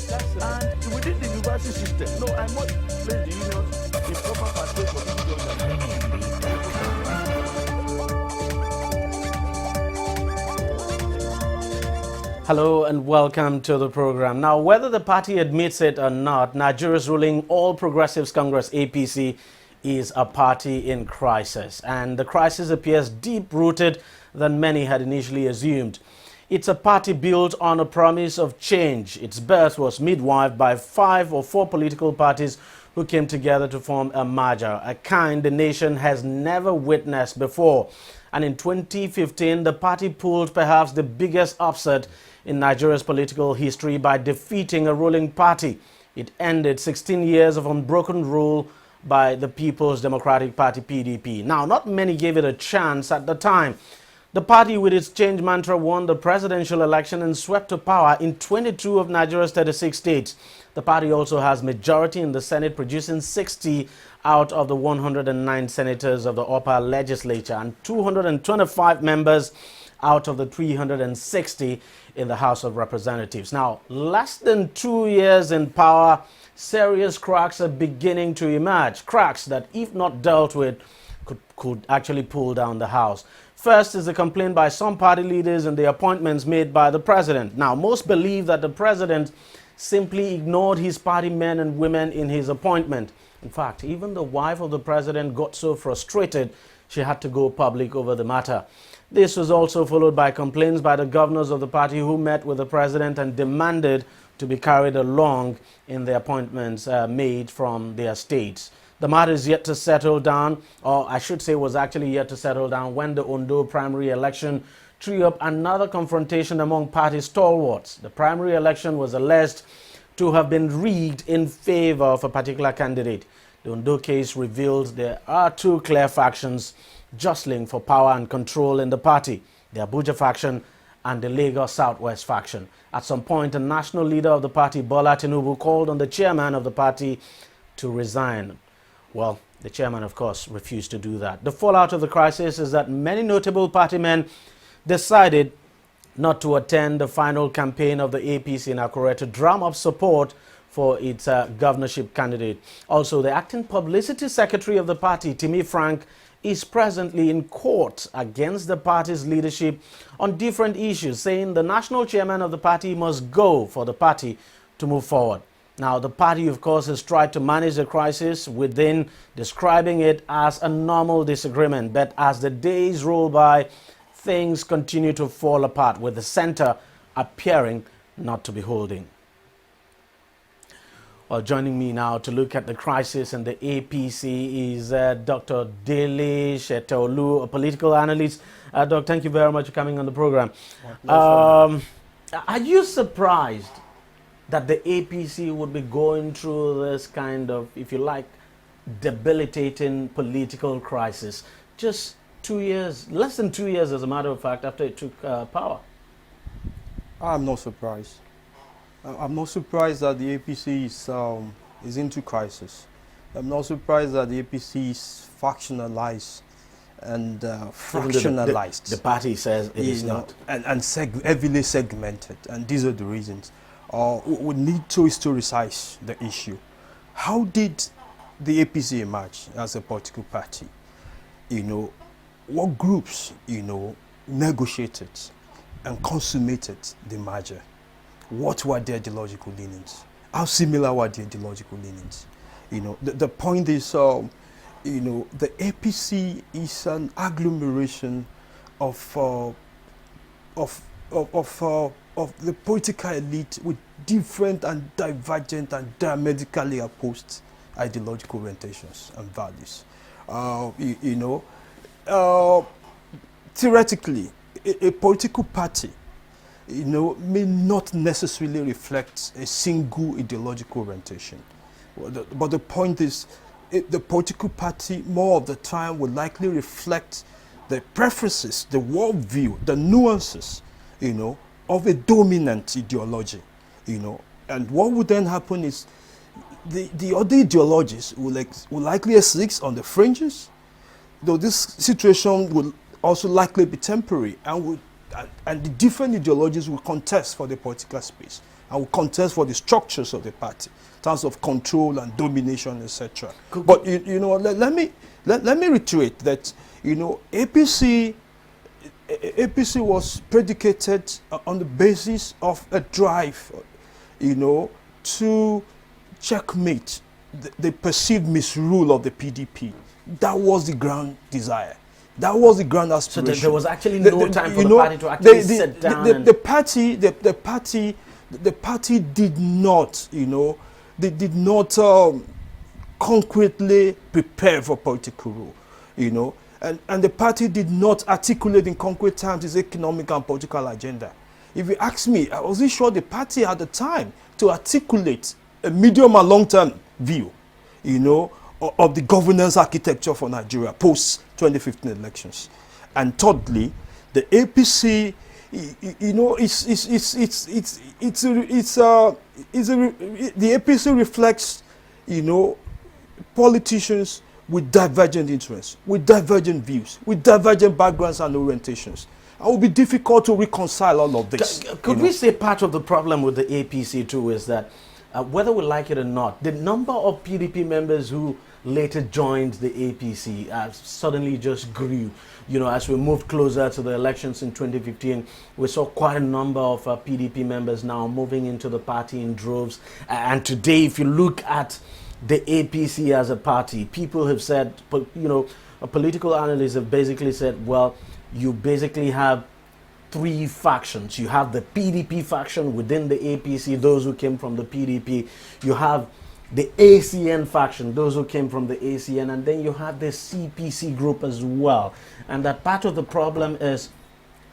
And within the university system, no, I must place the union the proper pathway for people to understand. Hello and welcome to the program. Now, whether the party admits it or not, Nigeria's ruling All Progressives Congress APC is a party in crisis, and the crisis appears deep-rooted than many had initially assumed. It's a party built on a promise of change. Its birth was midwifed by 5 or 4 political parties who came together to form a merger, a kind the nation has never witnessed before. And in 2015, the party pulled perhaps the biggest upset in Nigeria's political history by defeating a ruling party. It ended 16 years of unbroken rule by the People's Democratic Party, PDP. Now, not many gave it a chance at the time. The party, with its change mantra, won the presidential election and swept to power in 22 of Nigeria's 36 states. The party also has majority in the Senate, producing 60 out of the 109 senators of the upper legislature and 225 members out of the 360 in the House of Representatives. Now, less than 2 years in power, serious cracks are beginning to emerge. Cracks that, if not dealt with, could actually pull down the House. First is a complaint by some party leaders and the appointments made by the president. Now, most believe that the president simply ignored his party men and women in his appointment. In fact, even the wife of the president got so frustrated she had to go public over the matter. This was also followed by complaints by the governors of the party who met with the president and demanded to be carried along in the appointments made from their states. The matter is yet to settle down, or I should say was actually yet to settle down, when the Ondo primary election threw up another confrontation among party stalwarts. The primary election was alleged to have been rigged in favor of a particular candidate. The Ondo case reveals there are 2 clear factions jostling for power and control in the party: the Abuja faction and the Lagos Southwest faction. At some point, a national leader of the party, Bola Tinubu, called on the chairman of the party to resign. Well, the chairman, of course, refused to do that. The fallout of the crisis is that many notable party men decided not to attend the final campaign of the APC in Akure to drum up support for its governorship candidate. Also, the acting publicity secretary of the party, Timi Frank, is presently in court against the party's leadership on different issues, saying the national chairman of the party must go for the party to move forward. Now, the party, of course, has tried to manage the crisis within, describing it as a normal disagreement. But as the days roll by, things continue to fall apart, with the center appearing not to be holding. Well, joining me now to look at the crisis in the APC is Dr. Dele Shetolu, a political analyst. Doc, thank you very much for coming on the program. Are you surprised that the APC would be going through this kind of, if you like, debilitating political crisis just 2 years, less than 2 years, as a matter of fact, after it took power? I'm not surprised. I'm not surprised that the APC is into crisis. I'm not surprised that the APC is factionalized and fractionalized. The party says it is not. And heavily segmented, and these are the reasons. We need to historicize the issue. How did the APC emerge as a political party? What groups, negotiated and consummated the merger? What were their ideological leanings? How similar were their ideological leanings? The point is, the APC is an agglomeration of the political elite with different and divergent and diametrically opposed ideological orientations and values. Theoretically, a political party, may not necessarily reflect a single ideological orientation. But the point is, the political party more of the time will likely reflect the preferences, the worldview, the nuances, of a dominant ideology, And what would then happen is the other ideologies will likely exist on the fringes, though this situation will also likely be temporary, and the different ideologies will contest for the political space. and will contest for the structures of the party in terms of control and domination, etc. But you know, let me reiterate that, you know, APC was predicated on the basis of a drive, you know, to checkmate the perceived misrule of the PDP. That was the grand desire. That was the grand aspiration. So there was actually no time for the party to actually sit down. The party did not, you know, they did not concretely prepare for political rule, you know, and the party did not articulate in concrete terms its economic and political agenda. If you ask me, I wasn't sure the party had the time to articulate a medium and long-term view, you know, of the governance architecture for Nigeria post 2015 elections. And thirdly, the APC, you know, the APC reflects, you know, politicians with divergent interests, with divergent views, with divergent backgrounds and orientations. It will be difficult to reconcile all of this. Could we say part of the problem with the APC too is that whether we like it or not, the number of PDP members who later joined the APC suddenly just grew. You know, as we moved closer to the elections in 2015, we saw quite a number of PDP members now moving into the party in droves. And today, if you look at the APC as a party, people have said, you know, political analysts have basically said, well, you basically have three factions. You have the PDP faction within the APC, those who came from the PDP. You have the ACN faction, those who came from the ACN, and then you have the CPC group as well. And that part of the problem is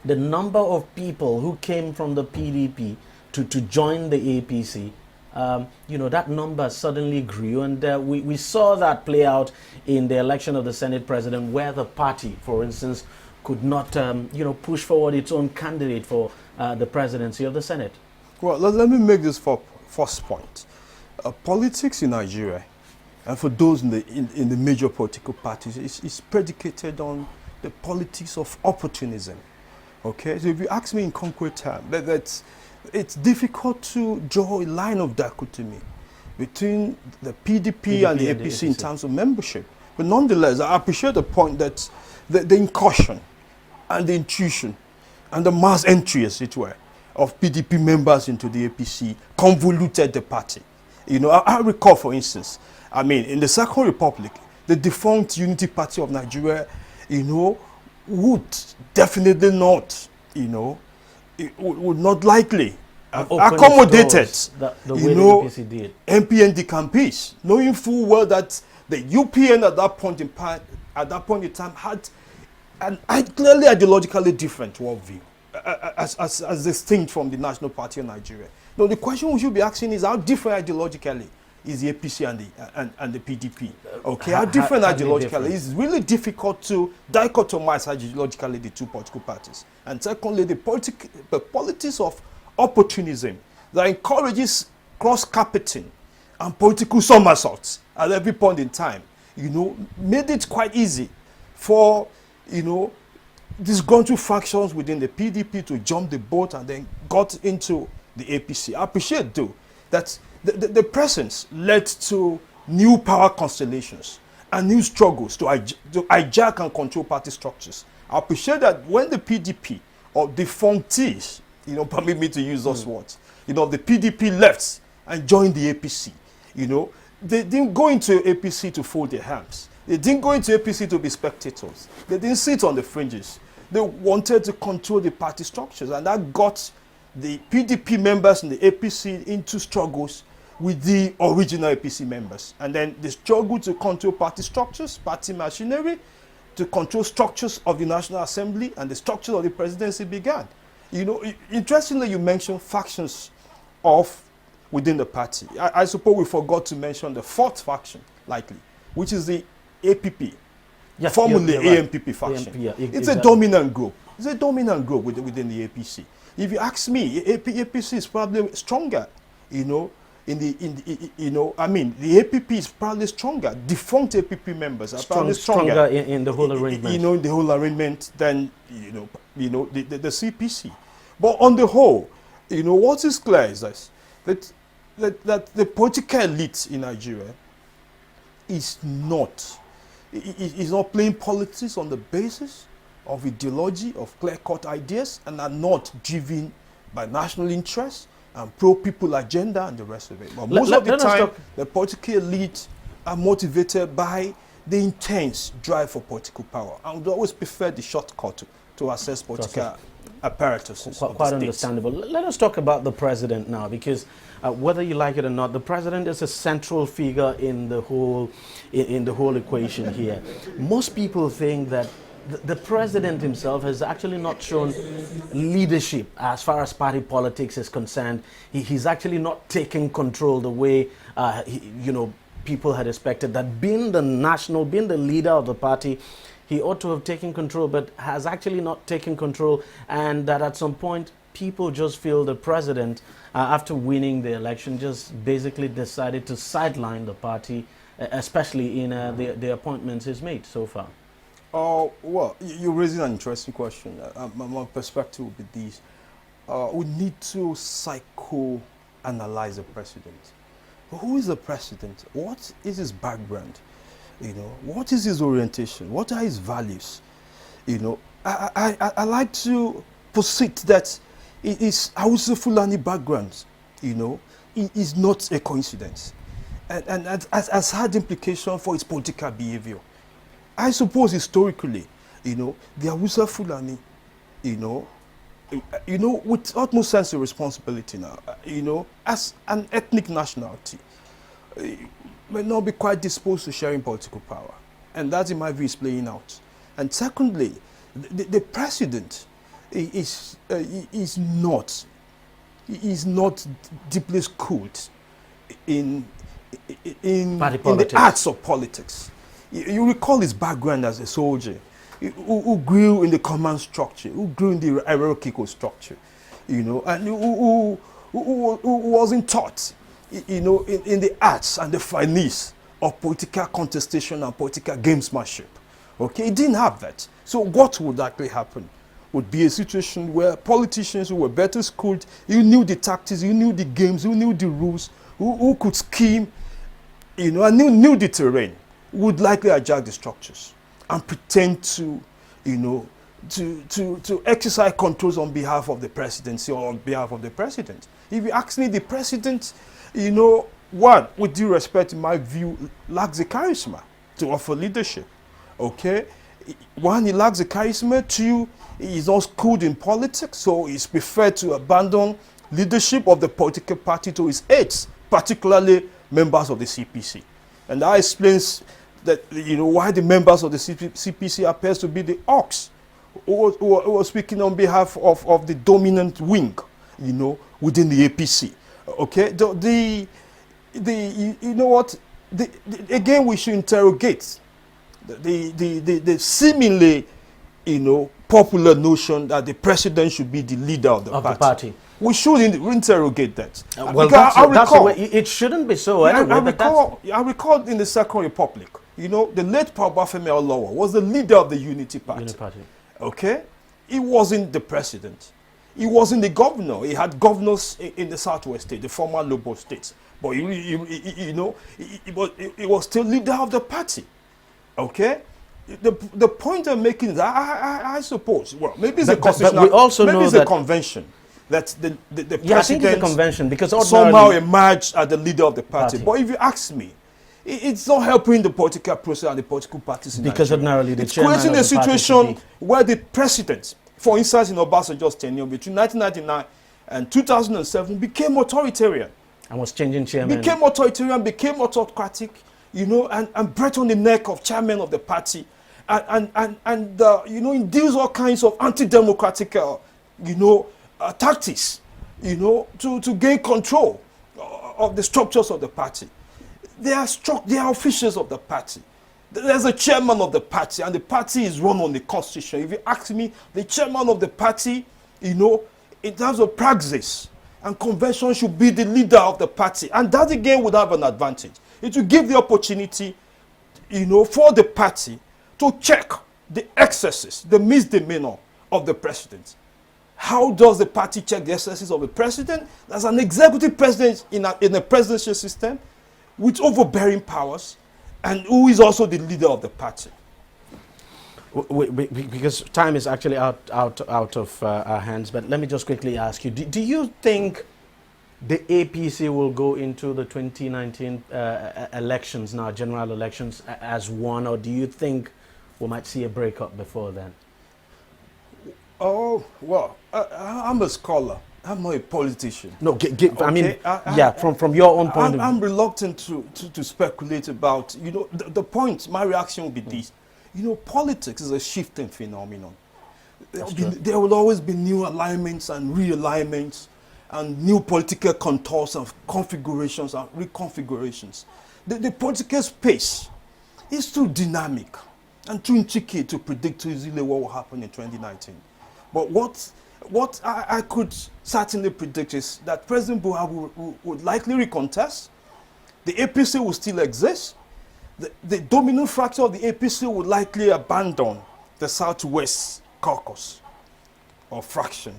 the number of people who came from the PDP to join the APC. You know, that number suddenly grew, and we saw that play out in the election of the Senate president, where the party, for instance, could not, you know, push forward its own candidate for the presidency of the Senate. Well, let me make this first point. Politics in Nigeria, and for those in the major political parties, is predicated on the politics of opportunism. Okay, so if you ask me in concrete terms, it's difficult to draw a line of dichotomy between the PDP and the APC in terms of membership. But nonetheless, I appreciate the point that the incursion and the intrusion and the mass entry, as it were, of PDP members into the APC convoluted the party. You know, I recall, for instance, I mean, in the Second Republic, the defunct Unity Party of Nigeria, you know, would definitely not, you know, it would not likely have accommodated, you know, MPND campaigns, knowing full well that the UPN at that point in time had an clearly ideologically different worldview, as distinct from the National Party of Nigeria. Now, the question we should be asking is how different ideologically is the APC and the PDP? Okay, how different ideologically? It's really difficult to dichotomize ideologically the two political parties. And secondly, the politics of opportunism that encourages cross-carpeting and political somersaults at every point in time, you know, made it quite easy for, you know, disgruntled factions within the PDP to jump the boat and then got into the APC. I appreciate, though, that the presence led to new power constellations and new struggles to hijack and control party structures. I appreciate that when the PDP or the defunctees, you know, permit me to use those words, you know, the PDP left and joined the APC, you know, they didn't go into APC to fold their hands. They didn't go into APC to be spectators. They didn't sit on the fringes. They wanted to control the party structures, and that got the PDP members in the APC into struggles with the original APC members. And then the struggle to control party structures, party machinery, to control structures of the National Assembly and the structure of the presidency began. You know, interestingly, you mentioned factions within the party. I suppose we forgot to mention the fourth faction, likely, which is the APP, yes, formerly AMPP faction. It's a dominant group. It's a dominant group within the APC. If you ask me, APC is probably stronger, you know, you know, I mean, the APP is probably stronger. Defunct APP members are probably stronger in the whole arrangement. You know, in the whole arrangement than the CPC. But on the whole, you know, what is clear is this: that the political elite in Nigeria is not playing politics on the basis of ideology, of clear-cut ideas, and are not driven by national interests and pro-people agenda and the rest of it. But most of the time, the political elite are motivated by the intense drive for political power and would always prefer the shortcut to access political apparatus. Quite understandable. Let us talk about the president now, because whether you like it or not, the president is a central figure in the whole equation here. Most people think that the president himself has actually not shown leadership as far as party politics is concerned. He's actually not taking control the way people had expected. That being the leader of the party, he ought to have taken control, but has actually not taken control, and that at some point people just feel the president, after winning the election, just basically decided to sideline the party, especially in the appointments he's made so far. Oh, well, you're raising an interesting question. My perspective would be this. We need to psychoanalyze the president. Who is the president? What is his background? What is his orientation? What are his values? I like to posit that it is Hausa Fulani background, it is not a coincidence. And has had implication for his political behavior. I suppose historically, the Hausa Fulani, with utmost sense of responsibility now, as an ethnic nationality, may not be quite disposed to sharing political power. And that, in my view, is playing out. And secondly, the president is not deeply schooled in the arts of politics. You recall his background as a soldier who grew in the command structure, who grew in the hierarchical structure, and who wasn't taught, in the arts and the finesse of political contestation and political gamesmanship. Okay, he didn't have that. So what would actually happen? Would be a situation where politicians who were better schooled, who knew the tactics, who knew the games, who knew the rules, who could scheme, and knew the terrain, would likely hijack the structures and pretend to exercise controls on behalf of the presidency or on behalf of the president. If you ask me, the president, one, with due respect, in my view, lacks the charisma to offer leadership. Okay? One, he lacks the charisma. Two, he is not schooled in politics, so he's preferred to abandon leadership of the political party to his aides, particularly members of the CPC. And that explains that, why the members of the CPC appears to be the ox who are speaking on behalf of the dominant wing, within the APC. Okay? Again, we should interrogate the seemingly, popular notion that the president should be the leader of the party. We should interrogate that. Well, that's the way. It shouldn't be so. Anyway, I recall in the Second Republic, the late Obafemi Awolowo was the leader of the Unity Party. Okay? He wasn't the president. He wasn't the governor. He had governors in the Southwest state, the former Lobo states. But he was still leader of the party. Okay? The point I'm making is, I suppose, well, maybe it's a constitutional, we also maybe know it's that a convention that the president I think it's a convention, because somehow emerged as the leader of the party. But if you ask me, it's not helping the political process and the political parties in because Nigeria. ordinarily the it's creating a situation where the president, for instance, in Obasanjo's tenure between 1999 and 2007, became authoritarian. And was changing chairman. Became authoritarian, became autocratic, and breath on the neck of chairman of the party, induce all kinds of anti-democratic, tactics, to gain control of the structures of the party. They are officials of the party. There's a chairman of the party, and the party is run on the constitution. If you ask me, the chairman of the party, in terms of praxis and convention, should be the leader of the party. And that again would have an advantage. It will give the opportunity, for the party to check the excesses, the misdemeanor of the president. How does the party check the excesses of a president? There's an executive president in a presidential system with overbearing powers, and who is also the leader of the party. Because time is actually out of our hands, but let me just quickly ask you, do you think the APC will go into the 2019 elections now, general elections, as one, or do you think we might see a breakup before then? Oh, well, I'm a scholar. I'm not a politician. No, okay? I mean, from your own point of view. I'm reluctant to speculate about, the point, my reaction will be this. Politics is a shifting phenomenon. There will always be new alignments and realignments and new political contours and configurations and reconfigurations. The political space is too dynamic and too intricate to predict easily what will happen in 2019. But what I could certainly predict is that President Buhari would likely recontest. The APC will still exist. The dominant fracture of the APC would likely abandon the Southwest caucus or fraction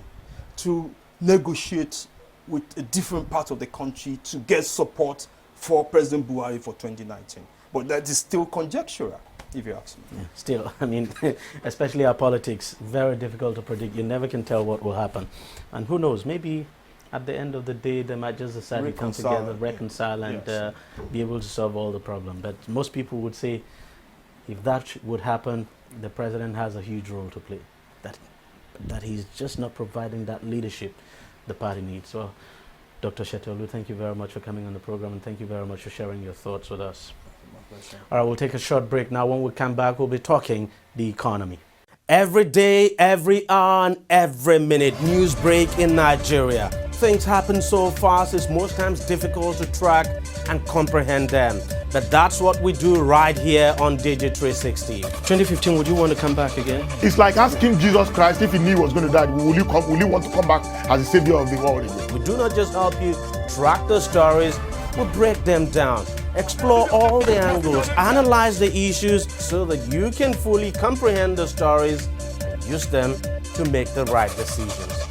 to negotiate with a different part of the country to get support for President Buhari for 2019. But that is still conjectural, if you ask me. Yeah, still, I mean, especially our politics, very difficult to predict. You never can tell what will happen. And who knows, maybe at the end of the day, they might just decide to come together, reconcile, and be able to solve all the problem. But most people would say, if that would happen, the president has a huge role to play. That he's just not providing that leadership the party needs. So, Dr. Shetolu, thank you very much for coming on the program, and thank you very much for sharing your thoughts with us. My pleasure. All right, we'll take a short break now. When we come back, we'll be talking the economy. Every day, every hour, and every minute, news break in Nigeria. Things happen so fast, it's most times difficult to track and comprehend them. But that's what we do right here on DEJI360. 2015, would you want to come back again? It's like asking Jesus Christ if he knew he was going to die, will you want to come back as the savior of the world again? We do not just help you track the stories, we break them down, explore all the angles, analyze the issues so that you can fully comprehend the stories and use them to make the right decisions.